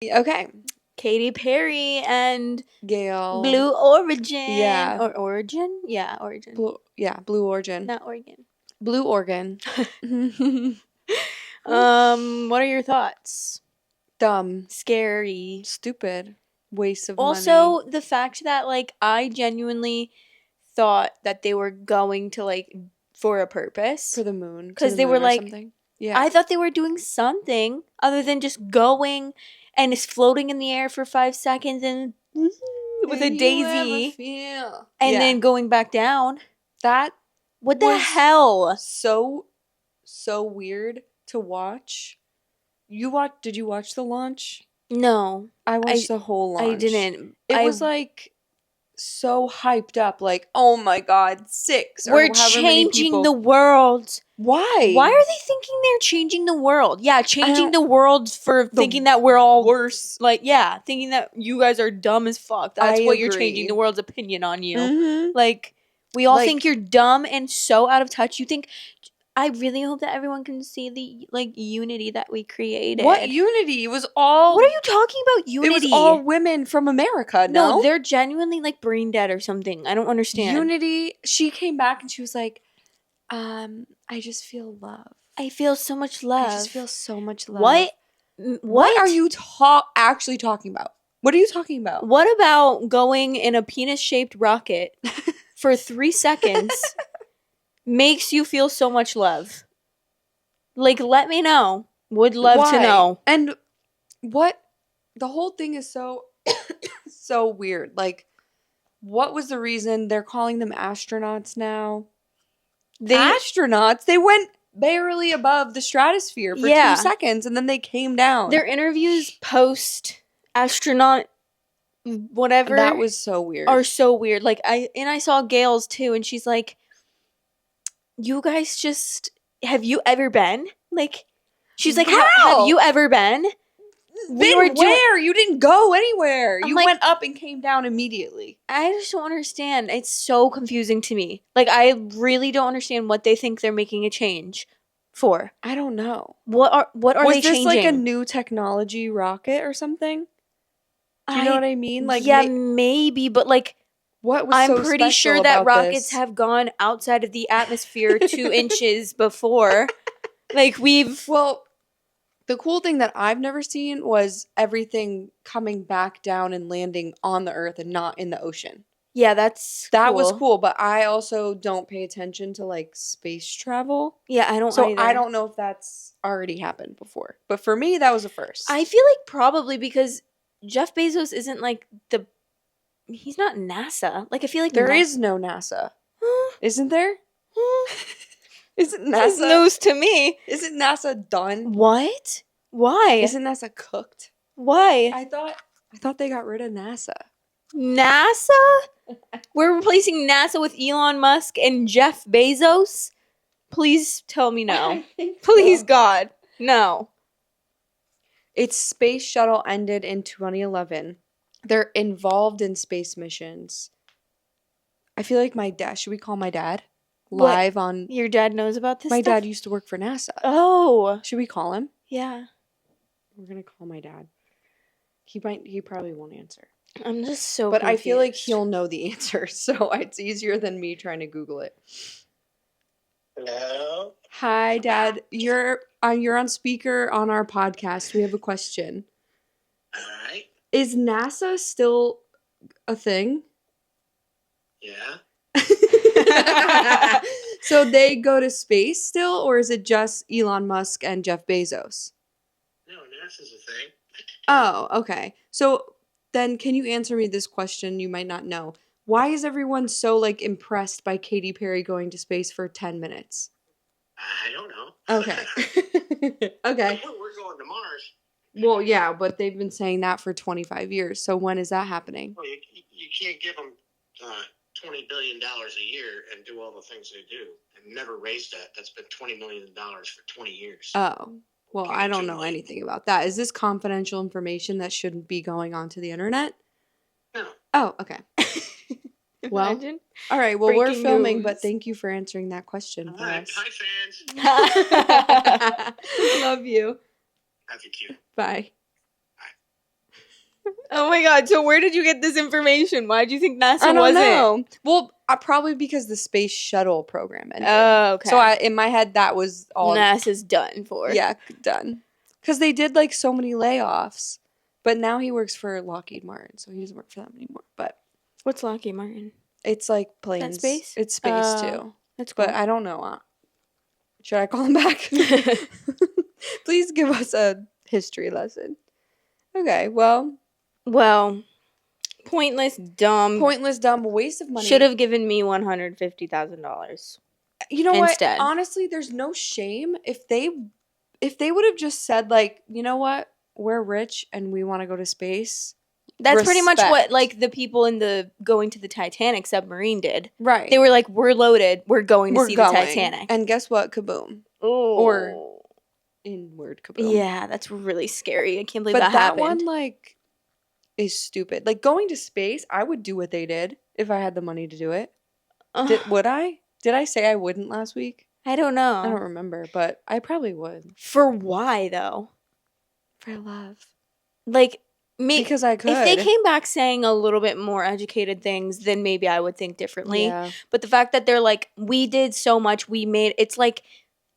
Okay. Katy Perry and Gail. Blue Origin. Yeah. Or Origin? Yeah, Origin. Blue Origin. Not Oregon. Blue Organ. What are your thoughts? Dumb. Scary. Stupid. Waste of money. Also, the fact that, like, I genuinely thought that they were going to, like, for a purpose. For the moon. Because they were like, something. Yeah. I thought they were doing something other than just going and it's floating in the air for 5 seconds and with a daisy. And then going back down. That What the hell? So weird to watch. Did you watch the launch? No. I watched the whole launch. I didn't. It was like so hyped up, like, oh my god, 6 or we're changing the world. Why? Why are they thinking they're changing the world? Yeah, changing the world for thinking that we're all worse. Like, yeah, thinking that you guys are dumb as fuck. That's what you're changing the world's opinion on you. Mm-hmm. Like, we all think you're dumb and so out of touch. You think... I really hope that everyone can see the, like, unity that we created. What unity? It was all... What are you talking about, unity? It was all women from America, no? They're genuinely, like, brain dead or something. I don't understand. Unity, she came back and she was like, I just feel love. I feel so much love. I just feel so much love. What are you actually talking about? What are you talking about? What about going in a penis-shaped rocket for 3 seconds... makes you feel so much love? Like, let me know. Would love to know. And what? The whole thing is so so weird. Like, what was the reason they're calling them astronauts now? Astronauts? They went barely above the stratosphere for 2 seconds and then they came down. Their interviews post astronaut whatever that was so weird. Are so weird. Like, I saw Gail's too, and she's like, you guys just... Have you ever been? Like, she's like, have you ever been? Where? You didn't go anywhere. You went up and came down immediately. I just don't understand. It's so confusing to me. Like, I really don't understand what they think they're making a change for. I don't know. What are they changing? Was this like a new technology rocket or something? Do you know what I mean? Like, yeah, maybe, but like... What was I'm pretty sure that rockets have gone outside of the atmosphere 2 inches before. Like, Well, the cool thing that I've never seen was everything coming back down and landing on the Earth and not in the ocean. Yeah, that was cool, but I also don't pay attention to, like, space travel. Yeah, I don't So either. I don't know if that's already happened before. But for me, that was a first. I feel like probably because Jeff Bezos isn't, like, he's not NASA. Like, I feel like there is no NASA. Isn't there? Isn't NASA... news to me. Isn't NASA done? What? Why? Isn't NASA cooked? Why? I thought they got rid of NASA. NASA? We're replacing NASA with Elon Musk and Jeff Bezos? Please tell me no. Please, God. No. Its space shuttle ended in 2011. They're involved in space missions. I feel like my dad... Should we call my dad? Live on... Your dad knows about this My stuff? dad used to work for NASA. Oh. Should we call him? Yeah. We're going to call my dad. He probably won't answer. I'm just so But confused. I feel like he'll know the answer, so it's easier than me trying to Google it. Hello? Hi, Dad. You're on speaker on our podcast. We have a question. All right. Is NASA still a thing? Yeah. So they go to space still, or is it just Elon Musk and Jeff Bezos? No, NASA's a thing. Oh, okay. So then can you answer me this question you might not know? Why is everyone so, like, impressed by Katy Perry going to space for 10 minutes? I don't know. Okay. Okay. We're going to Mars. Well, yeah, but they've been saying that for 25 years. So when is that happening? Well, you can't give them $20 billion a year and do all the things they do and never raise that. That's been $20 million for 20 years. Oh, well, I don't know anything about that. Is this confidential information that shouldn't be going onto the internet? No. Oh, okay. Well, Imagine. All right. Well, we're Breaking filming, news. but thank you for answering that question for us. Hi, fans. Love you. Love you too. Bye. Oh my god, so where did you get this information? Why did you think NASA I don't wasn't? know. Well, probably because the space shuttle program ended. Oh, okay. So in my head, that was all. NASA's done for. Yeah, done. Because they did like so many layoffs. But now he works for Lockheed Martin, so he doesn't work for them anymore. But what's Lockheed Martin? it's like planes. That space? It's space too. That's cool. But I don't know. Should I call him back? Please give us a history lesson. Okay, well, pointless, dumb, waste of money. should have given me $150,000. You know instead. what? Honestly, there's no shame if they would have just said like, you know what? We're rich and we want to go to space. That's pretty much what like the people in the going to the Titanic submarine did. Right. They were like, we're loaded. We're going to see the Titanic. And guess what? Kaboom. Oh. Or inward kaboom. Yeah, that's really scary. I can't believe that happened. But that one like is stupid. Like going to space, I would do what they did if I had the money to do it. Would I? Did I say I wouldn't last week? I don't know. I don't remember, but I probably would. For why though? For love. Like because I could. If they came back saying a little bit more educated things, then maybe I would think differently. Yeah. But the fact that they're like, we did so much, it's like,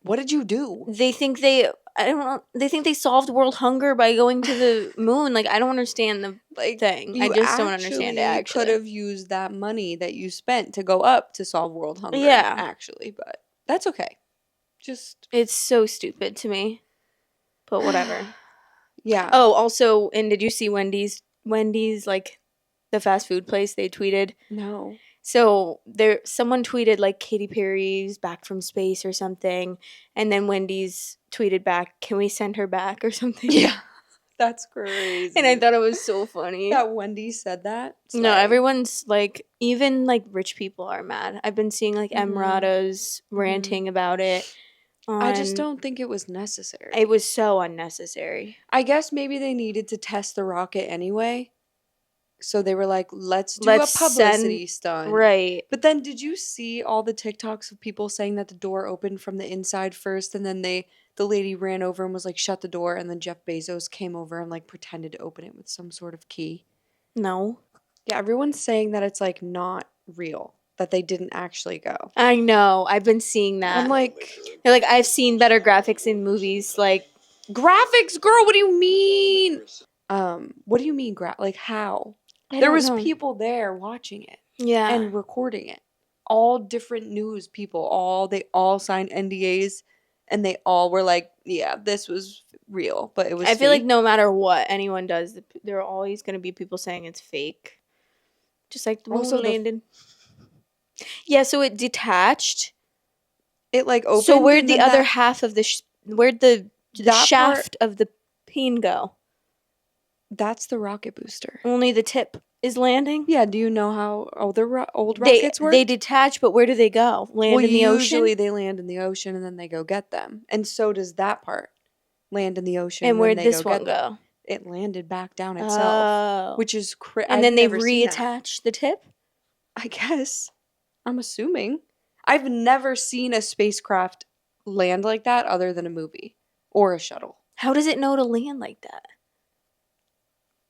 what did you do? They think they solved world hunger by going to the moon. Like, I don't understand the thing. I just don't understand it, actually. You could have used that money that you spent to go up to solve world hunger. Yeah. Actually, but that's okay. It's so stupid to me. But whatever. Yeah. Oh, also, and did you see Wendy's, like, the fast food place they tweeted? No. So someone tweeted like Katy Perry's back from space or something, and then Wendy's tweeted back, "Can we send her back?" or something. Yeah. That's crazy. And I thought it was so funny. That Wendy said that? No, everyone's like, even like rich people are mad. I've been seeing like Emrata's ranting about it. I just don't think it was necessary. It was so unnecessary. I guess maybe they needed to test the rocket anyway. So they were like, let's do a publicity stunt. Right. But then did you see all the TikToks of people saying that the door opened from the inside first, and then the lady ran over and was like, shut the door, and then Jeff Bezos came over and like pretended to open it with some sort of key? No. Yeah, everyone's saying that it's like not real, that they didn't actually go. I know. I've been seeing that. I'm like, they're like, I've seen better graphics in movies. Like, graphics, girl, what do you mean? What do you mean, like how? There was people there watching it. Yeah. And recording it. All different news people. They all signed NDAs, and they all were like, yeah, this was real, but it was I feel like no matter what anyone does, there are always going to be people saying it's fake. Just like the moon landed. Yeah, so it detached. It like opened. So where'd the other half of where'd the shaft of the peen go? That's the rocket booster. Only the tip is landing? Yeah, do you know how old rockets work? They detach, but where do they go? Land in the ocean? Usually they land in the ocean and then they go get them. And so does that part. Land in the ocean. And where'd this one go? It landed back down itself. Which is crazy. And then they reattach the tip? I guess. I'm assuming. I've never seen a spacecraft land like that other than a movie. Or a shuttle. How does it know to land like that?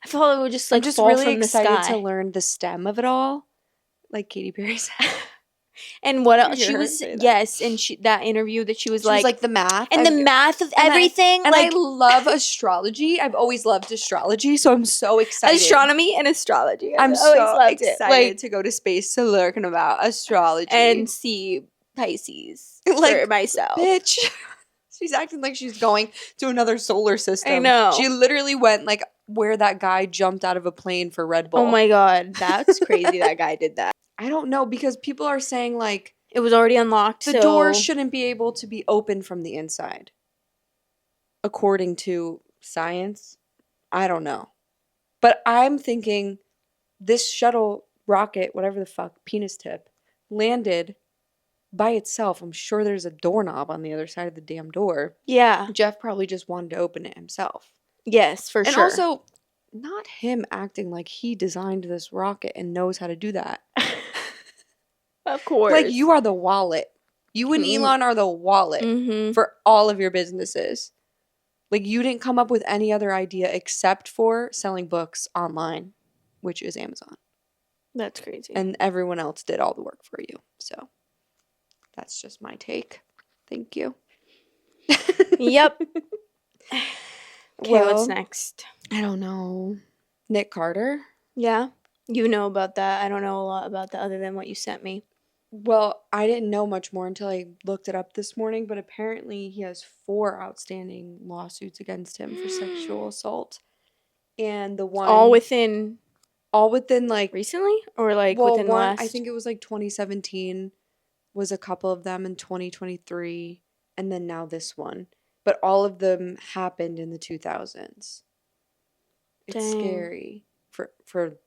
I thought it would just like fall really from the sky. I'm just really excited to learn the stem of it all, like Katy Perry said. And what else? She was and that interview that she was like the math and the math of everything. I love astrology. I've always loved astrology, so I'm so excited. Astronomy and astrology. I'm so excited to go to space to learn about astrology and see Pisces for myself. Bitch. She's acting like she's going to another solar system. I know. She literally went like where that guy jumped out of a plane for Red Bull. Oh my God. That's crazy that guy did that. I don't know, because people are saying like it was already unlocked. The door shouldn't be able to be opened from the inside. According to science. I don't know. But I'm thinking this shuttle rocket, whatever the fuck, penis tip, landed by itself. I'm sure there's a doorknob on the other side of the damn door. Yeah. Jeff probably just wanted to open it himself. Yes, for sure. And also, not him acting like he designed this rocket and knows how to do that. Of course. Like, you are the wallet. You and Elon are the wallet for all of your businesses. Like, you didn't come up with any other idea except for selling books online, which is Amazon. That's crazy. And everyone else did all the work for you. So that's just my take. Thank you. Yep. Okay, Well, what's next? I don't know. Nick Carter? Yeah. You know about that. I don't know a lot about that other than what you sent me. Well, I didn't know much more until I looked it up this morning, but apparently he has 4 outstanding lawsuits against him for sexual assault. And the one All within like recently? Or like well, within the one last? I think it was like 2017 was a couple of them, in 2023, and then now this one. But all of them happened in the 2000s. It's Dang. scary for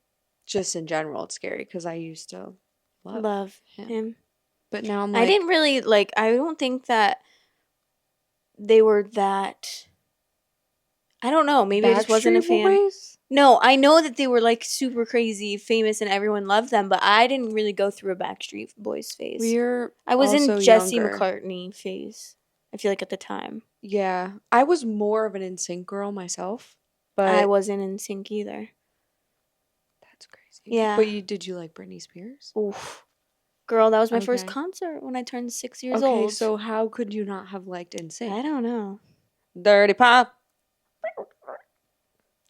just in general. It's scary because I used to love him. But now I'm like, I didn't really like. I don't think that they were that. I don't know. Maybe I just wasn't a Backstreet fan. Boys? No, I know that they were like super crazy, famous, and everyone loved them. But I didn't really go through a Backstreet Boys phase. I was in Jesse McCartney phase. I feel like at the time. Yeah, I was more of an NSYNC girl myself, but I wasn't in sync either. That's crazy. Yeah. But did you like Britney Spears? Oof. Girl, that was my first Okay. concert when I turned 6 years old. Okay, so how could you not have liked NSYNC? I don't know. Dirty Pop.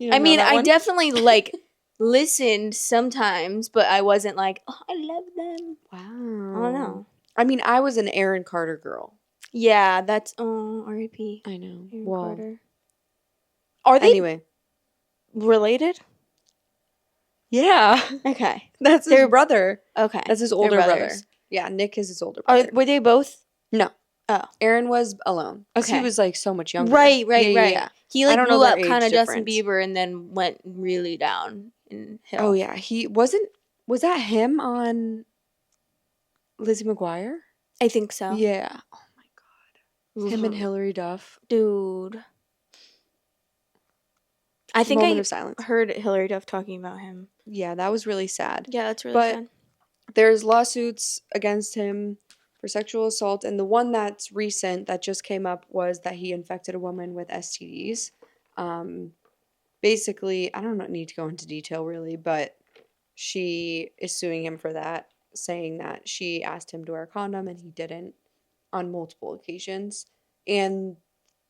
I mean, I definitely like listened sometimes, but I wasn't like, oh, I love them. Wow. I don't know. I mean, I was an Aaron Carter girl. Yeah, that's R.I.P. I know. Aaron Well, Carter. Are they anyway. related? Yeah. Okay. That's his brother. Okay. That's his They're older brother. brothers. Yeah, Nick is his older brother. Were they both? No. Oh. Aaron was alone. Okay. He was like so much younger. Right. Yeah. He like I don't know blew their up age kind of Justin difference. Bieber and then went really down in hill. Oh yeah, he wasn't. Was that him on Lizzie McGuire? I think so. Yeah. Oh my god. Him and Hillary Duff. Dude. I think Moment I of silence. heard Hillary Duff talking about him. Yeah, that was really sad. Yeah, that's really sad. There's lawsuits against him for sexual assault, and the one that's recent that just came up was that he infected a woman with STDs. Basically, I don't need to go into detail really, but she is suing him for that, saying that she asked him to wear a condom and he didn't on multiple occasions. And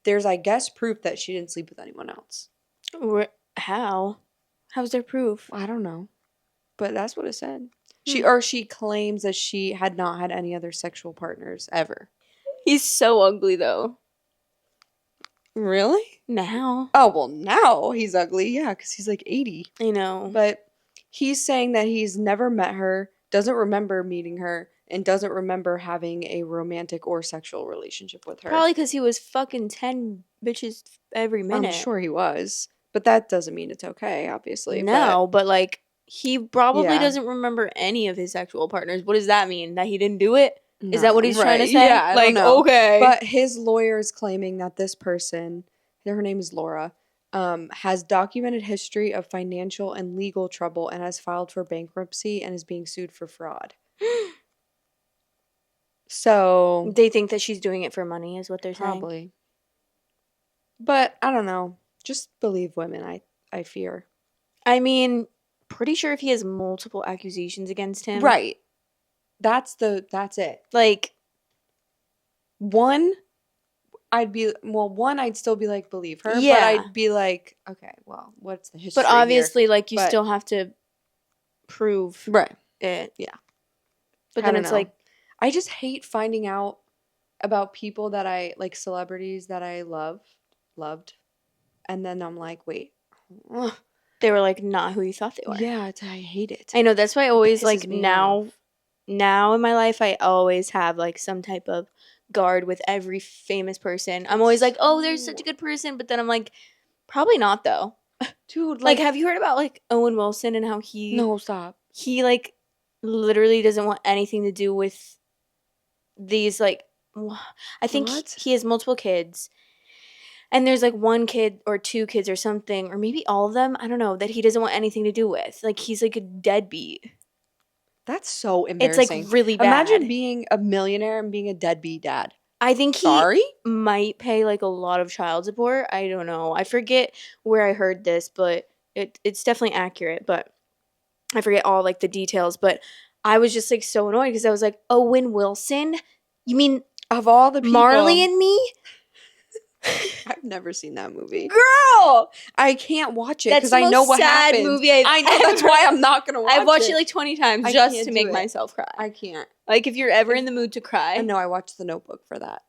there's, I guess, proof that she didn't sleep with anyone else. How? How's there proof? I don't know. But that's what it said. She claims that she had not had any other sexual partners ever. He's so ugly though. Really? Now. Oh, well, now he's ugly. Yeah, because he's like 80. I know. But he's saying that he's never met her, doesn't remember meeting her, and doesn't remember having a romantic or sexual relationship with her. Probably because he was fucking 10 bitches every minute. I'm sure he was. But that doesn't mean it's okay, obviously. No, but like, he probably doesn't remember any of his sexual partners. What does that mean? That he didn't do it? Is that what he's trying to say? Yeah, I like, don't know. okay. But his lawyer is claiming that this person, her name is Laura, has documented history of financial and legal trouble and has filed for bankruptcy and is being sued for fraud. So they think that she's doing it for money is what they're saying. Probably. But I don't know. Just believe women, I fear. I mean, pretty sure if he has multiple accusations against him. Right. That's it. Like, I'd still be like, believe her. Yeah. But I'd be like, okay, well, what's the history but obviously, here? like, you still have to prove Right. it. Yeah. But I then don't it's know. like, I just hate finding out about people that I, like, celebrities that I loved. And then I'm like, wait. they were like not who you thought they were. Yeah, I hate it. I know. That's why I always Pisses like me now off. in my life, I always have like some type of guard with every famous person. I'm always like, oh, they're such a good person. But then I'm like, probably not though. Dude, Like, have you heard about like Owen Wilson and how No, stop. he like literally doesn't want anything to do with these like I think What? he has multiple kids. And there's like one kid or two kids or something, or maybe all of them, I don't know, that he doesn't want anything to do with. Like, he's like a deadbeat. That's so It's embarrassing. like really bad. Imagine being a millionaire and being a deadbeat dad. I think he Sorry? might pay like a lot of child support. I don't know. I forget where I heard this, but it's definitely accurate. But I forget all like the details. But I was just like so annoyed because I was like, Owen Wilson? You mean Of all the people, Marley and Me? I've never seen that movie. Girl! I can't watch it That's because the I know most what sad happens. movie I've I know that's ever- why I'm not gonna watch it. I've watched it like 20 times I just can't to do make it. myself cry. I can't. Like if you're ever in the mood to cry. I know I watched The Notebook for that.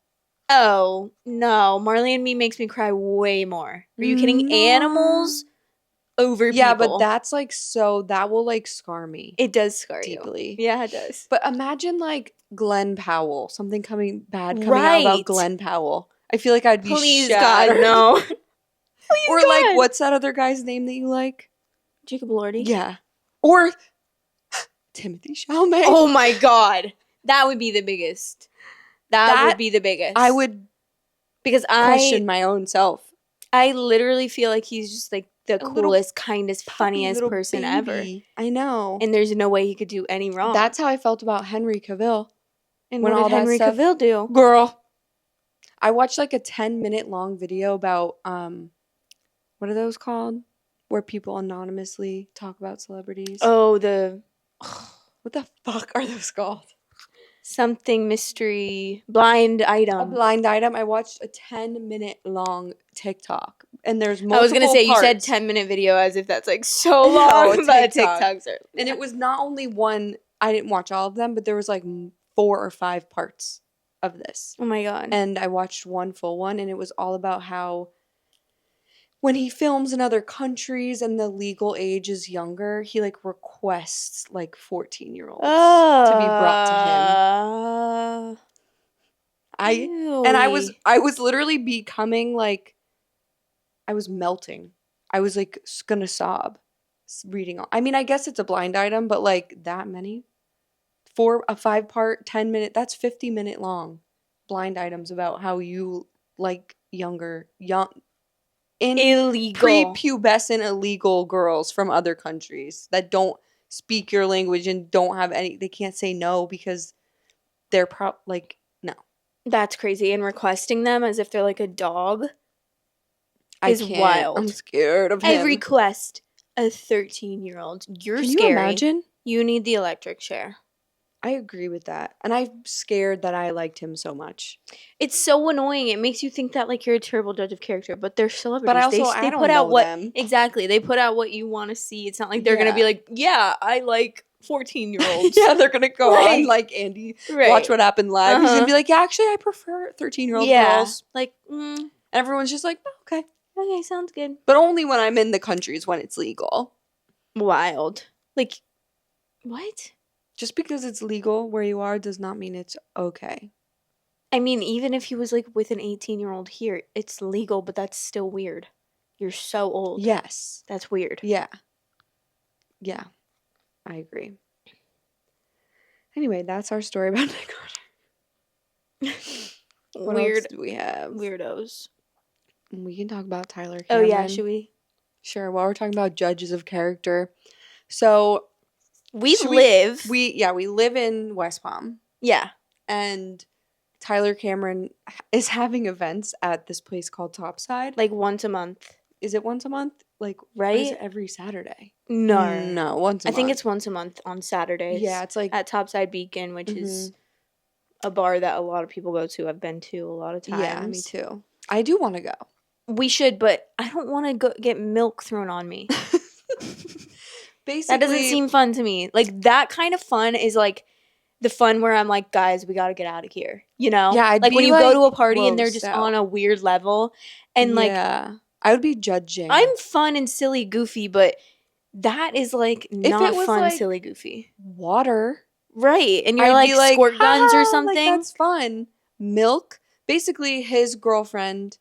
Oh, no. Marley and Me makes me cry way more. Are you kidding? No. Animals over Yeah, people. but that's like that will like scar me It does scar deeply. you. Yeah, it does. But imagine like Glenn Powell, something coming out about Glenn Powell. I feel like I'd be Please, shattered. God, no. Please, Or God. like, what's that other guy's name that you like? Jacob Elordi? Yeah. Or Timothy Chalamet. Oh my God. That would be the biggest. That would be the biggest. I would because question my own self. I literally feel like he's just like the A little coolest, kindest, Puppy funniest little person baby. ever. I know. And there's no way he could do any wrong. That's how I felt about Henry Cavill. and when what all did that Henry stuff- Cavill do? Girl. I watched like a 10-minute long video about what are those called? Where people anonymously talk about celebrities. Oh, What the fuck are those called? something mystery blind item. A blind item. I watched a 10-minute long TikTok. And there's multiple I was gonna say parts. you said 10-minute video as if that's like so No, long, but TikTok. TikToks are. And it was not only one, I didn't watch all of them, but there was like 4 or 5 parts of this. Oh my God. And I watched one full one, and it was all about how when he films in other countries and the legal age is younger, he like requests like 14-year-olds to be brought to him. I was literally becoming like, I was melting. I was like gonna sob reading all. I mean, I guess it's a blind item, but like that many? 4, a 5-part, 10-minute, that's 50-minute long blind items about how you like young illegal prepubescent illegal girls from other countries that don't speak your language and don't have they can't say no because they're no. That's crazy. And requesting them as if they're like a dog is I can't. wild. I'm scared of him. I request a 13-year-old. You're Can scary. you imagine? You need the electric chair. I agree with that. And I'm scared that I liked him so much. It's so annoying. It makes you think that like you're a terrible judge of character, but they're celebrities. But also, they I don't put out know what them. exactly. They put out what you want to see. It's not like they're gonna be Yeah. like, yeah, I like 14-year-olds. Yeah, they're gonna go Right. on like Andy, Right. watch what happened live. He's Uh-huh. gonna be like, yeah, actually, I prefer 13-year-old girls. Like, And everyone's just like, oh, okay. okay, sounds good. But only when I'm in the countries when it's legal. Wild. Like, what? Just because it's legal where you are does not mean it's okay. I mean, even if he was like with an 18-year-old here, it's legal, but that's still weird. You're so old. Yes. That's weird. Yeah. Yeah. I agree. Anyway, that's our story about Nick Carter. What Weird. else do we have? Weirdos. We can talk about Tyler Oh, Cameron. yeah. Should we? Sure. While we're talking about judges of character. So We Should live. we live in West Palm, Yeah. and Tyler Cameron is having events at this place called Topside. Like once a month. Is it once a month? Like, Right? or is it every Saturday? No. once a I month. think it's once a month on Saturdays. Yeah, it's like at Topside Beacon, which is a bar that a lot of people go to. I've been to a lot of times. yeah, me too. I do want to go. We should, but I don't want to go get milk thrown on me. Basically, That doesn't seem fun to me. Like, that kind of fun is like the fun where I'm like, guys, we got to get out of here. You know? Yeah, I'd like be when you like go to a party and they're just grossed out. on a weird level. And like, yeah, I would be judging. I'm fun and silly goofy, but that is like not was, fun, like, silly goofy. water. Right. And you're I'd like, be like squirt guns "Ha, or like, something. that's fun. Milk. Basically, his girlfriend,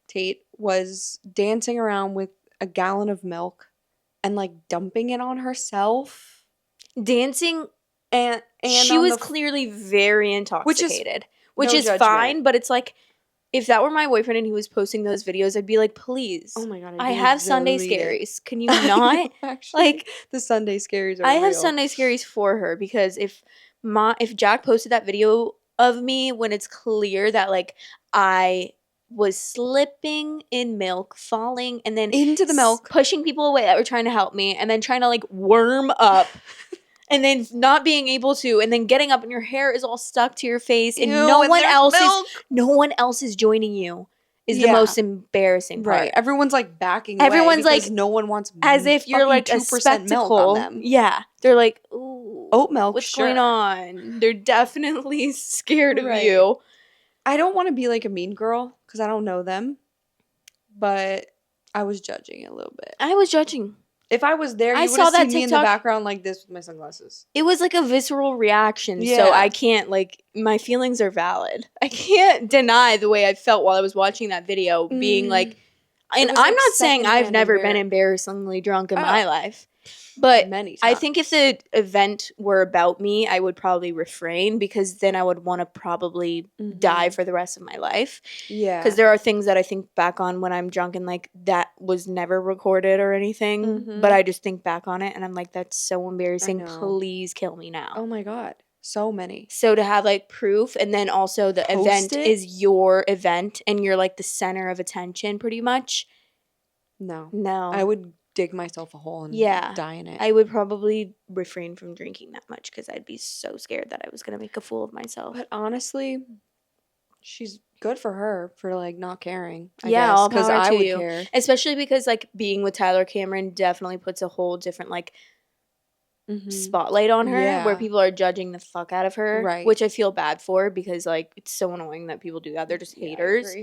Tate, was dancing around with a gallon of milk and like dumping it on herself. Dancing. And She on was the- clearly very intoxicated, which no is judgment. fine. But it's like, if that were my boyfriend and he was posting those videos, I'd be like, please. Oh my god! I have Sunday scaries. Can you not? Actually, Like, the Sunday scaries are I have real. Sunday scaries for her because if Jack posted that video of me when it's clear that like I was slipping in milk, falling, and then into the milk, pushing people away that were trying to help me, and then trying to like worm up. And then not being able to, and then getting up and your hair is all stuck to your face, and no one else is joining you. Is the most embarrassing part. Right. Everyone's like backing Everyone's away because like no one wants as if you're like a 2% milk on them. Yeah. They're like, ooh, oat milk. What's going on? They're definitely scared of you. I don't want to be like a mean girl because I don't know them, but I was judging a little bit. I was judging. If I was there, you would have seen me in the background like this with my sunglasses. It was like a visceral reaction, so I can't, like, my feelings are valid. I can't deny the way I felt while I was watching that video, being like, and I'm not saying I've never been embarrassingly drunk in my life. But I think if the event were about me, I would probably refrain because then I would want to probably die for the rest of my life. Yeah. Because there are things that I think back on when I'm drunk and like that was never recorded or anything. But I just think back on it and I'm like, that's so embarrassing. Please kill me now. Oh my God. So many. So to have like proof and then also the event is your event and you're like the center of attention pretty much. No. I would dig myself a hole and die in it. I would probably refrain from drinking that much because I'd be so scared that I was going to make a fool of myself. But honestly, she's good for her for like not caring. All power to you. Care. Especially because like being with Tyler Cameron definitely puts a whole different like spotlight on her where people are judging the fuck out of her, which I feel bad for because like it's so annoying that people do that. They're just haters.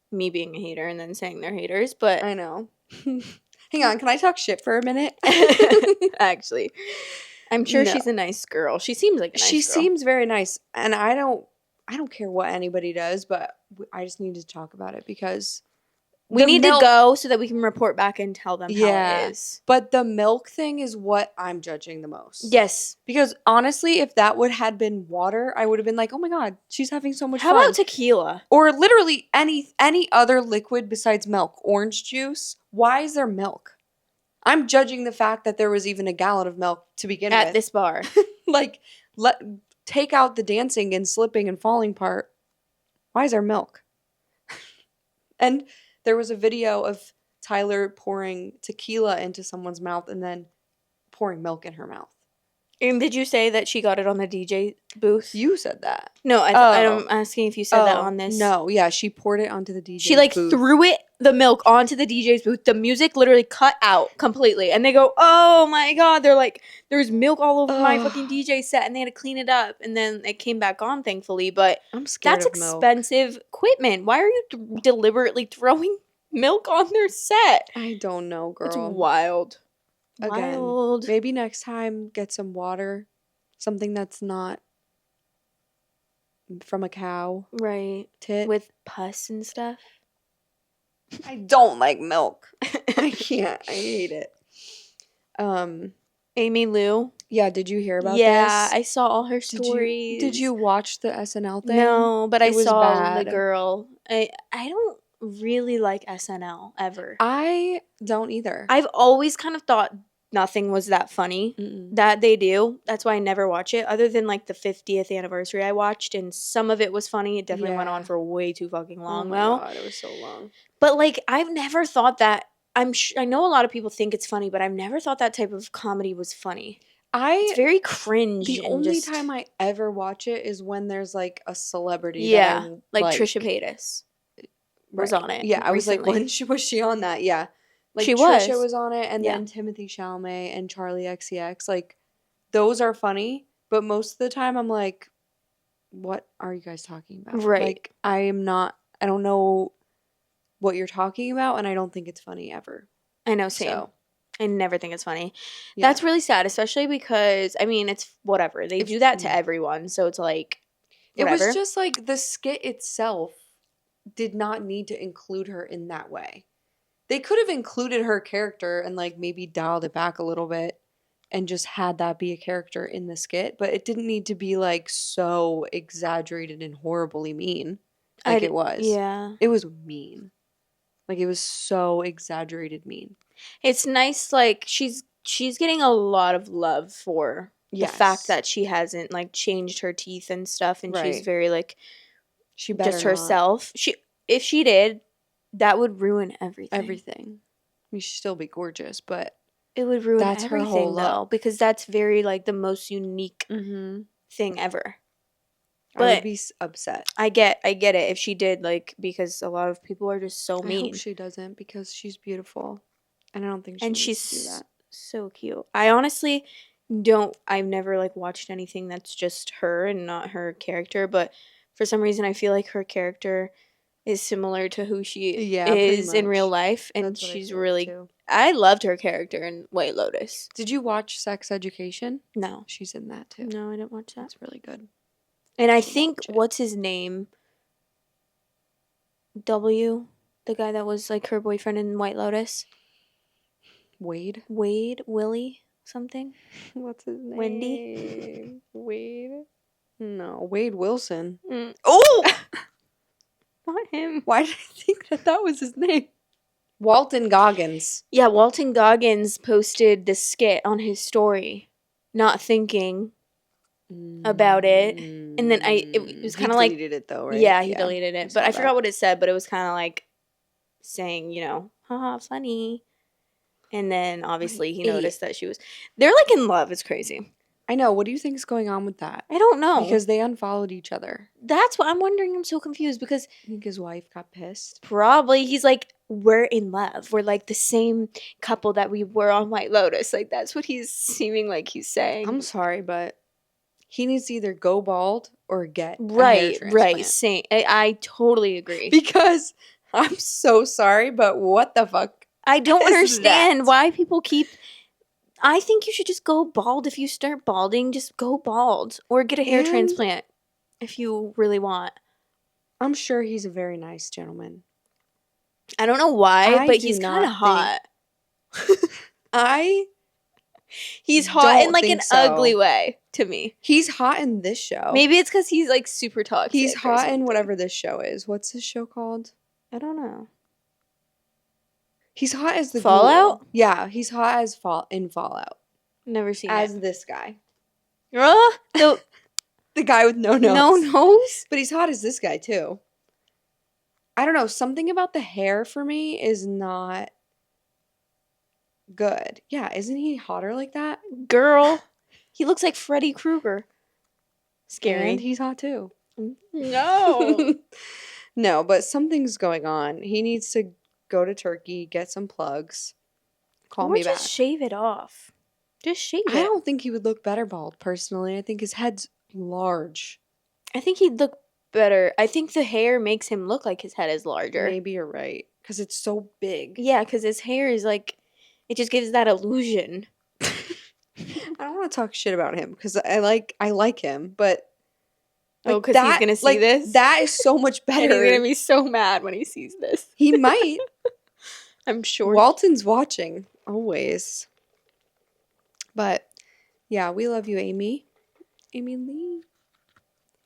Me being a hater and then saying they're haters, but I know. Hang on, can I talk shit for a minute? Actually, I'm sure she's a nice girl. She seems like a nice girl. She seems very nice, and I don't care what anybody does, but I just need to talk about it because we need to go so that we can report back and tell them how it is. But the milk thing is what I'm judging the most. Yes, because honestly, if that had been water, I would have been like, oh my God, she's having so much fun. How about tequila or literally any other liquid besides milk? Orange juice. Why is there milk? I'm judging the fact that there was even a gallon of milk to begin with. At this bar. Like, take out the dancing and slipping and falling part. Why is there milk? And there was a video of Tyler pouring tequila into someone's mouth and then pouring milk in her mouth. And did you say that she got it on the DJ booth? You said that. No, I'm asking if you said that on this. No, yeah, she poured it onto the DJ's booth. She like threw the milk onto the DJ's booth. The music literally cut out completely. And they go, oh my God. They're like, there's milk all over my fucking DJ set. And they had to clean it up. And then it came back on, thankfully. But I'm scared that's expensive equipment. Why are you deliberately throwing milk on their set? I don't know, girl. It's wild. Again, maybe next time get some water, something that's not from a cow, right? Tit with pus and stuff. I don't like milk. I can't. I hate it. Aimee Lou. Yeah, did you hear about this? Yeah, I saw all her stories. Did you watch the SNL thing? No, but I saw the girl. I don't really like SNL ever. I don't either. I've always kind of thought nothing was that funny that they do. That's why I never watch it. Other than like the 50th anniversary I watched, and some of it was funny. It definitely went on for way too fucking long. Oh my God, it was so long. But like, I've never thought that. I know a lot of people think it's funny, but I've never thought that type of comedy was funny. It's very cringe. The only time I ever watch it is when there's like a celebrity. Yeah, like Trisha Paytas was on it. Yeah, I was like, when was she on that? Yeah. Like she Trisha was on it, and then Timothy Chalamet and Charlie XCX. Like, those are funny, but most of the time I'm like, what are you guys talking about? Right. Like, I don't know what you're talking about, and I don't think it's funny ever. I know, same. So, I never think it's funny. Yeah. That's really sad, especially because, I mean, it's whatever. They do that to everyone, so it's like, whatever. It was just like the skit itself did not need to include her in that way. They could have included her character and like maybe dialed it back a little bit and just had that be a character in the skit, but it didn't need to be like so exaggerated and horribly mean like it was. Yeah. It was mean. Like it was so exaggerated mean. It's nice, like she's getting a lot of love for the fact that she hasn't like changed her teeth and stuff, and she's very like she better just not. herself. If she did, that would ruin everything. Everything. I mean, she'd still be gorgeous, but it would ruin that's everything, her whole though, because that's very like the most unique thing ever. But I would be upset. I get it if she did, like, because a lot of people are just so mean. I hope she doesn't, because she's beautiful, and I don't think she and needs she's to do that. So cute. I honestly don't. I've never like watched anything that's just her and not her character, but for some reason I feel like her character is similar to who she is in real life, and she's really. Too. I loved her character in White Lotus. Did you watch Sex Education? No, she's in that too. No, I didn't watch that. It's really good. And I think what's his name? W, the guy that was like her boyfriend in White Lotus. Wade, Willie, something. What's his name? Wendy. Wade. No, Wade Wilson. Oh, not him. Why did I think that was his name? Walton Goggins. Yeah, Walton Goggins posted the skit on his story, not thinking about it, and then it was kind of like deleted it though, right? Yeah, he deleted it, but I forgot what it said. But it was kind of like saying, haha, funny. And then obviously he noticed that they're like in love. It's crazy. I know. What do you think is going on with that? I don't know. Because they unfollowed each other. That's what I'm wondering. I'm so confused because I think his wife got pissed. Probably. He's like, we're in love. We're like the same couple that we were on White Lotus. Like that's what he's seeming like he's saying. I'm sorry, but he needs to either go bald or get a hair transplant. Right. Same. I totally agree. Because I'm so sorry, but what the fuck? I don't understand why people keep... I think you should just go bald. If you start balding, just go bald. Or get a hair transplant if you really want. I'm sure he's a very nice gentleman. I don't know why, but he's kind of hot. He's hot in like an ugly way to me. He's hot in this show. Maybe it's because he's like super toxic. He's hot in whatever this show is. What's this show called? I don't know. He's hot as the Fallout? Ghoul. Yeah, he's hot as in Fallout. Never seen as this guy. The guy with no nose. No nose? But he's hot as this guy too. I don't know. Something about the hair for me is not good. Yeah, isn't he hotter like that? Girl. He looks like Freddy Krueger. Scary. And he's hot too. No. No, but something's going on. He needs to go to Turkey, get some plugs, call me back. Just shave it off. Just shave it. I don't think he would look better bald, personally. I think his head's large. I think he'd look better. I think the hair makes him look like his head is larger. Maybe you're right. Because it's so big. Yeah, because his hair is like, it just gives that illusion. I don't want to talk shit about him because I like him, but like, because he's gonna see this. That is so much better. And he's gonna be so mad when he sees this. He might. I'm sure. Walton's watching always. But yeah, we love you, Aimee. Aimee Lee.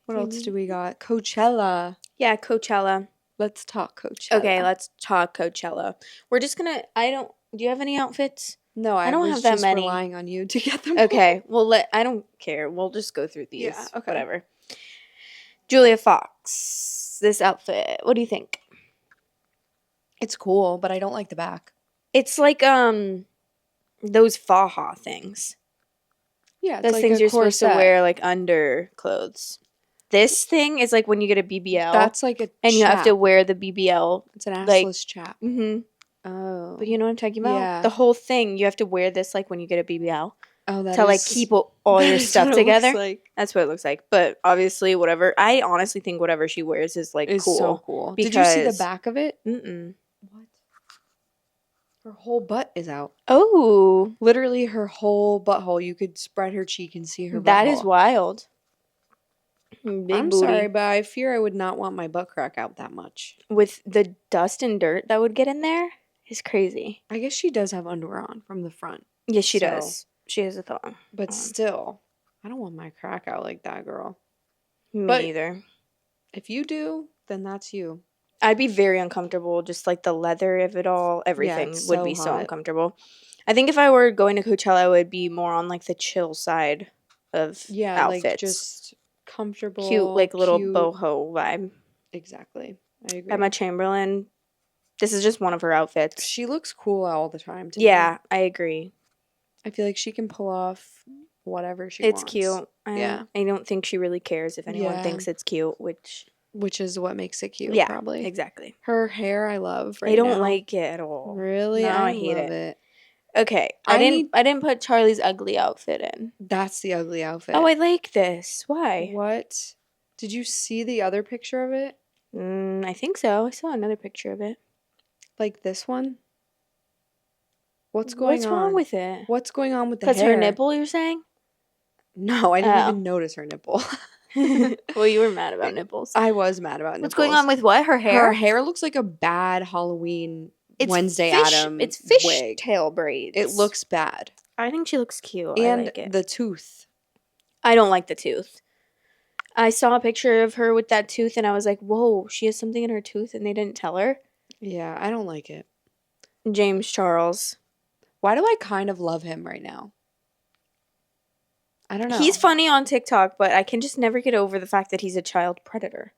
What else do we got? Coachella. Yeah, Coachella. Let's talk Coachella. Okay, let's talk Coachella. We're just gonna. Do you have any outfits? No, I don't have that many. Relying on you to get them. Okay, well, I don't care. We'll just go through these. Yeah, okay. Whatever. Julia Fox, this outfit. What do you think? It's cool, but I don't like the back. It's like those faja things. Yeah, those like things you're corset. supposed to wear like under clothes. This thing is like when you get a BBL. That's like a and chap. You have to wear the BBL. It's an assless chap. Mm-hmm. Oh. But you know what I'm talking about? Yeah. The whole thing, you have to wear this like when you get a BBL. Oh, that to like keep all your stuff together. Like. That's what it looks like. But obviously, whatever. I honestly think whatever she wears is like cool. So cool. Did you see the back of it? Mm-mm. What? Her whole butt is out. Oh. Literally her whole butthole. You could spread her cheek and see her butthole. That is wild. I'm booty. Sorry, but I fear I would not want my butt crack out that much. With the dust and dirt that would get in there is crazy. I guess she does have underwear on from the front. Yes, she does. She has a thong. But still, I don't want my crack out like that, girl. Me neither. If you do, then that's you. I'd be very uncomfortable. Just like the leather of it all, everything would be so uncomfortable. I think if I were going to Coachella, I would be more on like the chill side of Yeah, like outfits. just comfortable, Cute, like little cute. boho vibe. Exactly. I agree. Emma Chamberlain, this is just one of her outfits. She looks cool all the time to Yeah, me. I agree. I feel like she can pull off whatever she It's wants. cute. Yeah. I don't think she really cares if anyone Yeah. thinks it's cute, which is what makes it cute, yeah, probably. exactly. Her hair I love right I don't now. like it at all. Really? No, I hate love it. Okay, I didn't put Charlie's ugly outfit in. That's the ugly outfit. Oh, I like this. Why? What? Did you see the other picture of it? I think so. I saw another picture of it. Like this one? What's going on? What's wrong with it? What's going on with the hair? Because her nipple, you're saying? No, I didn't even notice her nipple. Well, you were mad about nipples. I was mad about nipples. What's going on with what? Her hair? Her hair looks like a bad Halloween Wednesday Addams It's wig. fishtail braids. It looks bad. I think she looks cute. And I like it. the tooth. I don't like the tooth. I saw a picture of her with that tooth and I was like, whoa, she has something in her tooth and they didn't tell her. Yeah, I don't like it. James Charles. Why do I kind of love him right now? I don't know. He's funny on TikTok, but I can just never get over the fact that he's a child predator.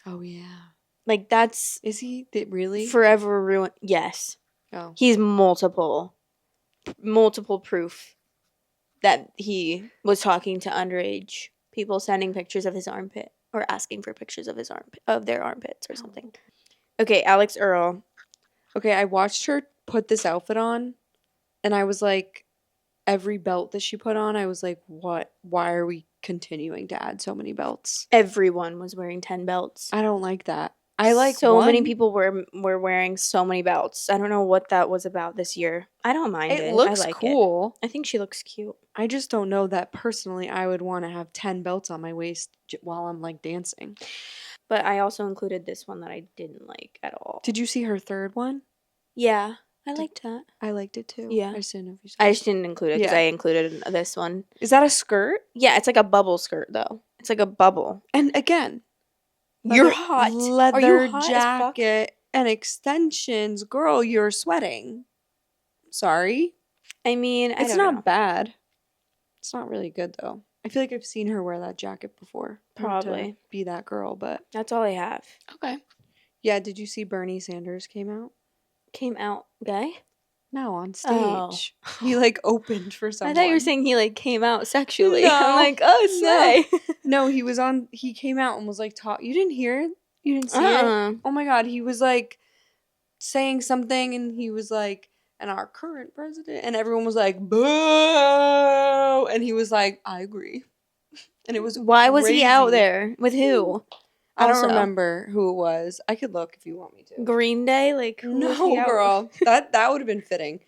Oh, yeah. Like, that's... Is he really? Forever ruined. Yes. Oh. He's multiple proof that he was talking to underage people, sending pictures of his armpit or asking for pictures of their armpits or something. Okay, Alex Earl. Okay, I watched her put this outfit on, and I was like, every belt that she put on, I was like, what? Why are we continuing to add so many belts? Everyone was wearing 10 belts. I don't like that. I like so many people were wearing so many belts. I don't know what that was about this year. I don't mind it. It looks I like cool. I think she looks cute. I just don't know that personally I would want to have 10 belts on my waist while I'm like dancing. But I also included this one that I didn't like at all. Did you see her third one? Yeah, I liked that. I liked it too. Yeah. I just didn't know if you I just didn't include it because I included this one. Is that a skirt? Yeah, it's like a bubble skirt though. It's like a bubble. And again, you're hot. Leather Are you hot jacket and extensions. Girl, you're sweating. Sorry. I mean, it's not bad. It's not really good though. I feel like I've seen her wear that jacket before. Probably. Not to be that girl, but that's all I have. Okay. Yeah, did you see Bernie Sanders came out? Came out gay? No, on stage. He like opened for someone. I thought you were saying he like came out sexually. No, I'm like, oh, say. No, he came out and was like, you didn't hear it? You didn't see it? Oh my God. He was like saying something and he was like, and our current president, and everyone was like, boo. And he was like, I agree. And it was Why was crazy. he out there? With who? I don't remember who it was. I could look if you want me to. Green Day? Like, no, girl. That would have been fitting.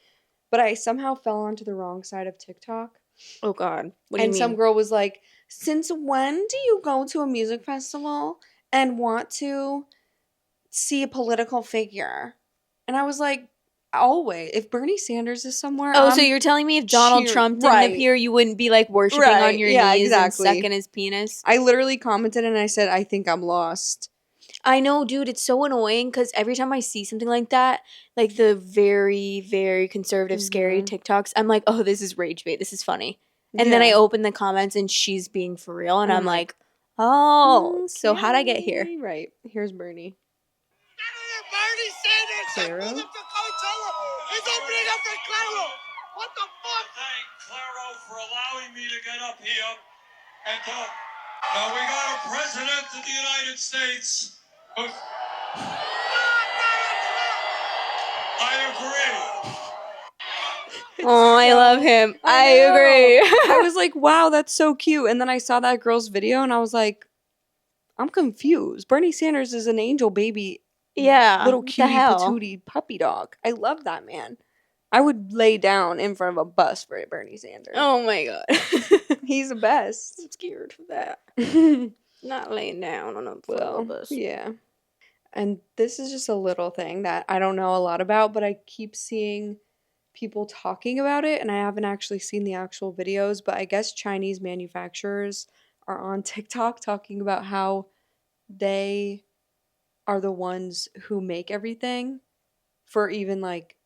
But I somehow fell onto the wrong side of TikTok. Oh, God. What do you mean? Some girl was like, since when do you go to a music festival and want to see a political figure? And I was like, always. If Bernie Sanders is somewhere. Oh, so you're telling me if Donald Trump didn't appear, you wouldn't be like worshiping on your knees and sucking his penis? I literally commented and I said, I think I'm lost. I know, dude. It's so annoying because every time I see something like that, like the very, very conservative, scary TikToks, I'm like, oh, this is rage bait. This is funny. And then I open the comments and she's being for real. And I'm like, oh, so how'd I get here? Right. Here's Bernie. Bernie Sanders Claro? to Coachella. He's opening up for Claro. What the fuck? Thank Claro for allowing me to get up here and talk. Now we got a president of the United States. I agree. Oh, I love him. I agree. I was like, wow, that's so cute. And then I saw that girl's video and I was like, I'm confused. Bernie Sanders is an angel baby. Yeah. Little cutie patootie puppy dog. I love that man. I would lay down in front of a bus for Bernie Sanders. Oh my God. He's the best. I'm scared for that. Not laying down on a bus. Yeah. And this is just a little thing that I don't know a lot about, but I keep seeing people talking about it, and I haven't actually seen the actual videos, but I guess Chinese manufacturers are on TikTok talking about how they are the ones who make everything for even like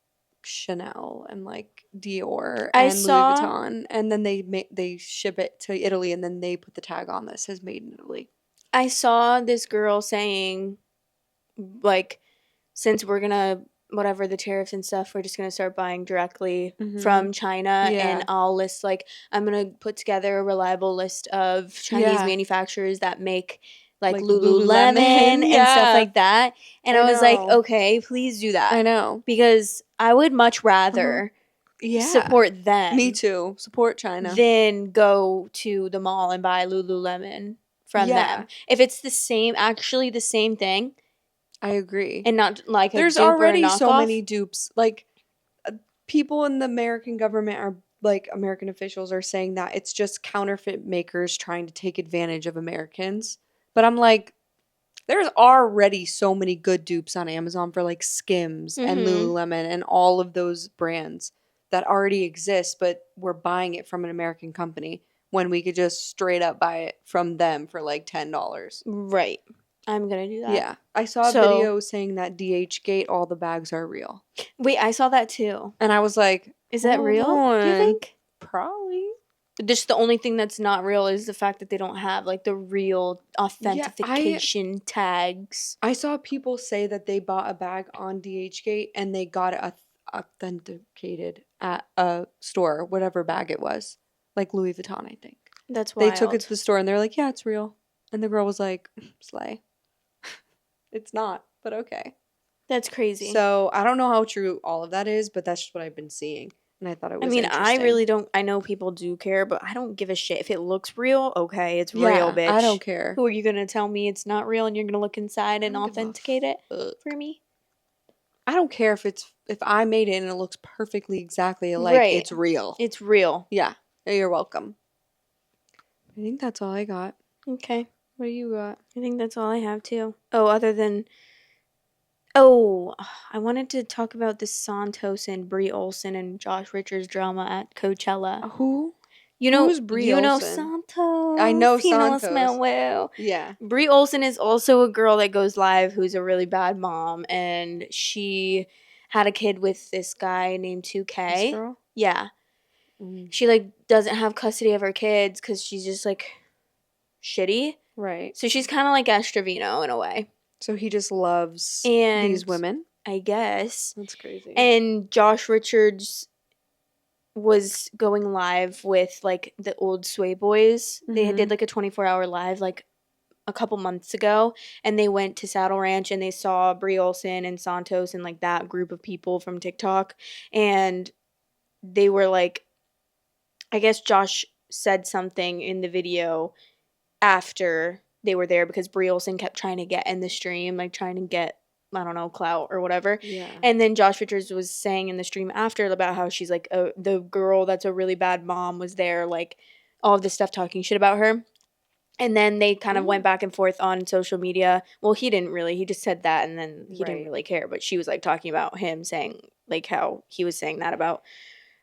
Chanel and like Dior I and saw- Louis Vuitton, and then they ship it to Italy, and then they put the tag on that says made in Italy. I saw this girl saying, like, since we're gonna, whatever the tariffs and stuff, we're just gonna start buying directly from China, Yeah. and I'll list, like, I'm gonna put together a reliable list of Chinese Yeah. manufacturers that make, like Lululemon. Lululemon and Yeah. stuff like that. And I was like, know. okay, please do that. I know. Because I would much rather Yeah. support them. Me too. Support China. Than go to the mall and buy Lululemon from them. If it's the same thing, I agree. and not like There's a dupe already or a so knockoff. many dupes. Like, people in the American government are, like, American officials are saying that it's just counterfeit makers trying to take advantage of Americans. But I'm like, there's already so many good dupes on Amazon for, like, Skims and Lululemon and all of those brands that already exist, but we're buying it from an American company when we could just straight up buy it from them for like $10. Right. I'm gonna do that. Yeah. I saw a video saying that DHgate, all the bags are real. Wait, I saw that too. And I was like, is that real? Do you think? Probably. Just the only thing that's not real is the fact that they don't have like the real authentication tags. I saw people say that they bought a bag on DHgate and they got it authenticated at a store, whatever bag it was. Like Louis Vuitton, I think. That's wild. They took it to the store and they're like, yeah, it's real. And the girl was like, slay. It's not, but okay. That's crazy. So I don't know how true all of that is, but that's just what I've been seeing. And I thought it was interesting. I really don't. I know people do care, but I don't give a shit. If it looks real, okay, it's real, bitch. I don't care. Who are you going to tell me it's not real and you're going to look inside and authenticate it for me? I don't care if I made it and it looks perfectly exactly like it's real. It's real. Yeah. You're welcome. I think that's all I got. Okay. What do you got? I think that's all I have too. Oh, other than... Oh, I wanted to talk about the Santos and Brie Olsen and Josh Richards drama at Coachella. Who? You know, Who's Brie Olsen? You know Santos. I know He Santos. knows me well. Yeah. Brie Olsen is also a girl that goes live who's a really bad mom, and she had a kid with this guy named 2K. This girl? Yeah. Mm. She like doesn't have custody of her kids because she's just like shitty. Right. So she's kind of like Astrovino in a way. So he just loves And these women? I guess. That's crazy. And Josh Richards was going live with like the old Sway Boys. They did like a 24-hour live like a couple months ago, and they went to Saddle Ranch and they saw Brie Olsen and Santos and like that group of people from TikTok, and they were like, I guess Josh said something in the video after they were there because Brie Olsen kept trying to get in the stream, like trying to get, I don't know, clout or whatever. Yeah. And then Josh Richards was saying in the stream after about how she's like, the girl that's a really bad mom was there, like all of this stuff talking shit about her. And then they kind of went back and forth on social media. Well, he didn't really. He just said that and then he didn't really care. But she was like talking about him saying like how he was saying that about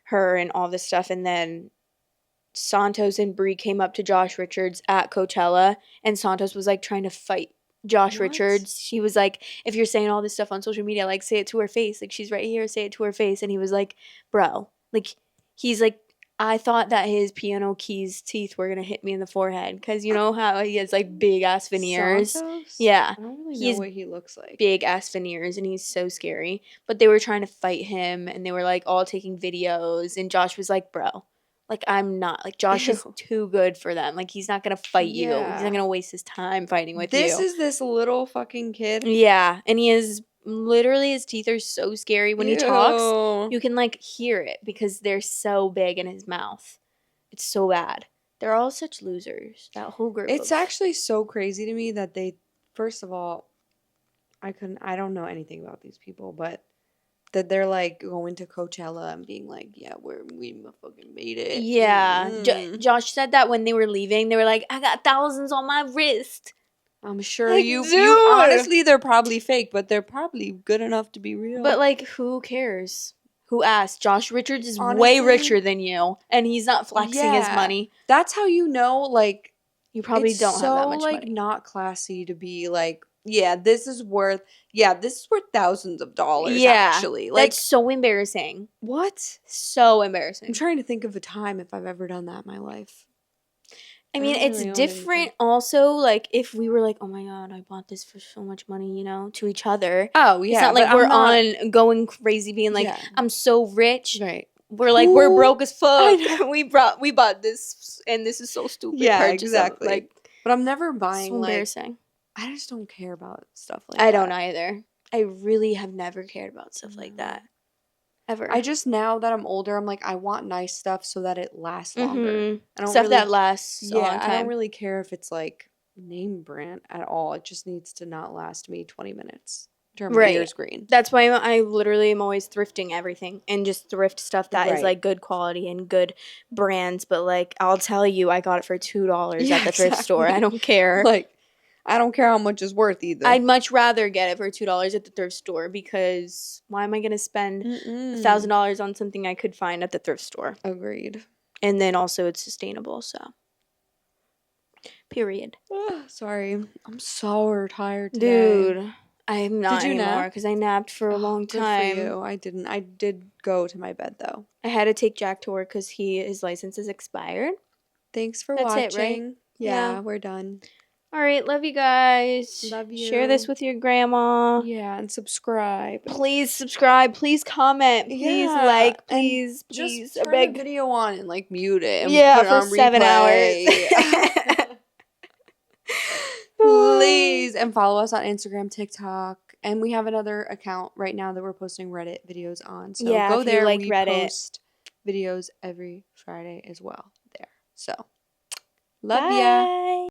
her and all this stuff. And then Santos and Brie came up to Josh Richards at Coachella, and Santos was like trying to fight Josh Richards. She was like, if you're saying all this stuff on social media, like say it to her face. Like she's right here, say it to her face. And he was like, bro, like he's like, I thought that his piano keys teeth were gonna hit me in the forehead because you know how he has like big ass veneers. Santos? Yeah, I don't really know what he looks like. Big ass veneers, and he's so scary. But they were trying to fight him, and they were like all taking videos. And Josh was like, bro, like I'm not, like Josh is too good for them. Like he's not gonna fight you. He's not gonna waste his time fighting with you. This is this little fucking kid. Yeah, and he is literally, his teeth are so scary when he talks. You can like hear it because they're so big in his mouth. It's so bad. They're all such losers. That whole group. It's actually so crazy to me that they, first of all, I don't know anything about these people, but that they're like going to Coachella and being like, yeah, we fucking made it. Yeah. Josh said that when they were leaving, they were like, I got thousands on my wrist. I'm sure Like, you dude. honestly, they're probably fake, but they're probably good enough to be real. But like, who cares? Who asked? Josh Richards is Honestly, way richer than you, and he's not flexing his money. That's how you know, like, You probably it's don't have that much like money. not classy to be like yeah, this is worth thousands of dollars, Yeah, actually. Like, that's so embarrassing. what? So I'm embarrassing. trying to think of a time if I've ever done that in my life. I mean, don't it's really own different anything. also, like, if we were like, oh my god, I bought this for so much money, you know, to each other. Oh, yeah. It's not like but we're I'm not, on going crazy being like, Yeah. I'm so rich. Right. We're like, we're Who- broke as I fuck. know. we bought this and this is so stupid. Yeah, purchase exactly. Like, But I'm never buying, so like, embarrassing. I just don't care about stuff like I that. don't either. I really have never cared about stuff like that. Ever. I just, now that I'm older, I'm like, I want nice stuff so that it lasts longer. Mhm. I don't Stuff really, that lasts a long I time. don't really care if it's like name brand at all. It just needs to not last me 20 minutes. Turn my Right. ears green. That's why I literally am always thrifting everything and just thrift stuff that is Right. like good quality and good brands. But like, I'll tell you, I got it for $2 Yeah, at the thrift store. I exactly. don't care. Like, I don't care how much it's worth either. I'd much rather get it for $2 at the thrift store because why am I gonna spend $1,000 on something I could find at the thrift store? Agreed. And then also it's sustainable. So, period. Sorry, I'm so tired today. Dude, I'm not Did you anymore nap? because I napped for a long time. Good for you. I didn't. I did go to my bed though. I had to take Jack to work because his license is expired. Thanks for That's it, watching. right? Yeah, Yeah. we're done. All right, love you guys. Love Share this you. with your grandma. Yeah, and subscribe. Please subscribe. Please comment. Please Yeah, like. and Please, Just please. turn the video on and like mute it. And Yeah, put it for on 7 replay. hours. Please, and follow us on Instagram, TikTok, and we have another account right now that we're posting Reddit videos on. So Yeah, go if you there. like We Reddit. post videos every Friday as well there. So love ya. Bye.